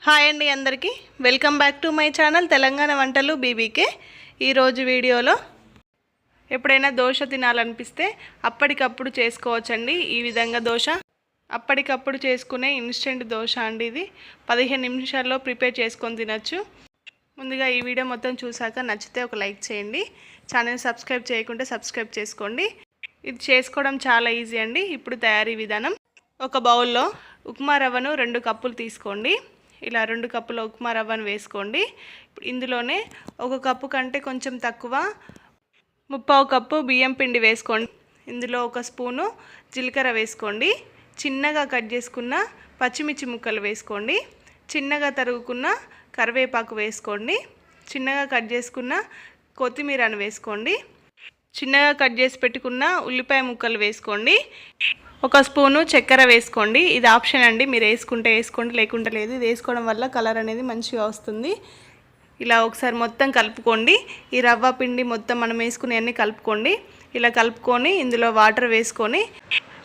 Hi అండి అందరికీ welcome back to my channel Telangana వంటలు బీబీకే. ఈరోజు వీడియోలో ఎప్పుడైనా దోశ తినాలనిపిస్తే అప్పటికప్పుడు చేసుకోవచ్చండి. ఈ విధంగా దోశ అప్పటికప్పుడు చేసుకునే ఇన్స్టెంట్ దోశ అండి. ఇది 15 నిమిషాల్లో ప్రిపేర్ చేసుకొని తినచ్చు. ముందుగా ఈ వీడియో మొత్తం చూసాక నచ్చితే ఒక లైక్ చేయండి. ఛానల్ సబ్స్క్రైబ్ చేయకుంటే సబ్స్క్రైబ్ చేసుకోండి. ఇది చేసుకోవడం చాలా ఈజీ అండి. ఇప్పుడు తయారీ విధానం: ఒక బౌల్లో ఉప్మా రవ్వను 2 కప్పులు తీసుకోండి. ఇలా 2 కప్పుల ఉప్మా రవ్వను వేసుకోండి. ఇందులోనే 1 కప్పు కంటే కొంచెం తక్కువ 3/4 కప్పు బియ్యం పిండి వేసుకోండి. ఇందులో 1 స్పూను జీలకర్ర వేసుకోండి. చిన్నగా కట్ చేసుకున్న పచ్చిమిర్చి ముక్కలు వేసుకోండి. చిన్నగా తరుగుకున్న కరివేపాకు వేసుకోండి. చిన్నగా కట్ చేసుకున్న కొత్తిమీరను వేసుకోండి. చిన్నగా కట్ చేసి పెట్టుకున్న ఉల్లిపాయ ముక్కలు వేసుకోండి. 1 స్పూను చక్కెర వేసుకోండి. ఇది ఆప్షన్ అండి, మీరు వేసుకుంటే వేసుకోండి, లేకుంటే లేదు. ఇది వేసుకోవడం వల్ల కలర్ అనేది మంచిగా వస్తుంది. ఇలా ఒకసారి మొత్తం కలుపుకోండి. ఈ రవ్వ పిండి మొత్తం మనం వేసుకునేవన్నీ కలుపుకోండి. ఇలా కలుపుకొని ఇందులో వాటర్ వేసుకొని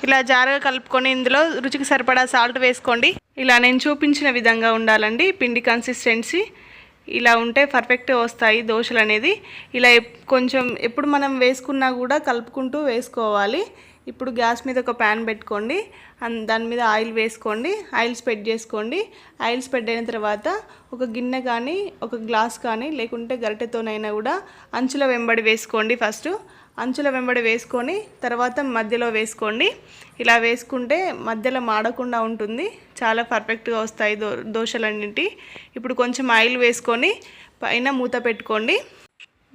ఇలా జారుగా కలుపుకొని ఇందులో రుచికి సరిపడా సాల్ట్ వేసుకోండి. ఇలా నేను చూపించిన విధంగా ఉండాలండి పిండి కన్సిస్టెన్సీ. ఇలా ఉంటే పర్ఫెక్ట్గా వస్తాయి దోశలు అనేది. ఇలా కొంచెం ఎప్పుడు మనం వేసుకున్నా కూడా కలుపుకుంటూ వేసుకోవాలి. ఇప్పుడు గ్యాస్ మీద ఒక ప్యాన్ పెట్టుకోండి. దాని మీద ఆయిల్ వేసుకోండి. ఆయిల్ స్ప్రెడ్ చేసుకోండి. ఆయిల్ స్ప్రెడ్ అయిన తర్వాత ఒక గిన్నె కానీ ఒక గ్లాస్ కానీ లేకుంటే గరిటెతోనైనా కూడా అంచుల వెంబడి వేసుకోండి. ఫస్ట్ అంచుల వెంబడి వేసుకొని తర్వాత మధ్యలో వేసుకోండి. ఇలా వేసుకుంటే మధ్యలో మాడకుండా ఉంటుంది. చాలా పర్ఫెక్ట్గా వస్తాయి దోశలన్నింటి. ఇప్పుడు కొంచెం ఆయిల్ వేసుకొని పైన మూత పెట్టుకోండి.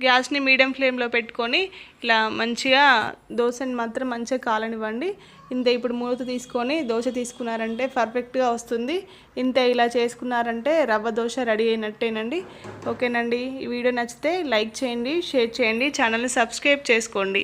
గ్యాస్ని మీడియం ఫ్లేమ్లో పెట్టుకొని ఇలా మంచిగా దోశని మాత్రం మంచిగా కాలనివ్వండి. ఇంతే. ఇప్పుడు మూత తీసుకొని దోశ తీసుకున్నారంటే పర్ఫెక్ట్గా వస్తుంది. ఇంతే. ఇలా చేసుకున్నారంటే రవ్వ దోశ రెడీ అయినట్టేనండి. ఓకేనండి. ఈ వీడియో నచ్చితే లైక్ చేయండి, షేర్ చేయండి, ఛానల్ని సబ్స్క్రైబ్ చేసుకోండి.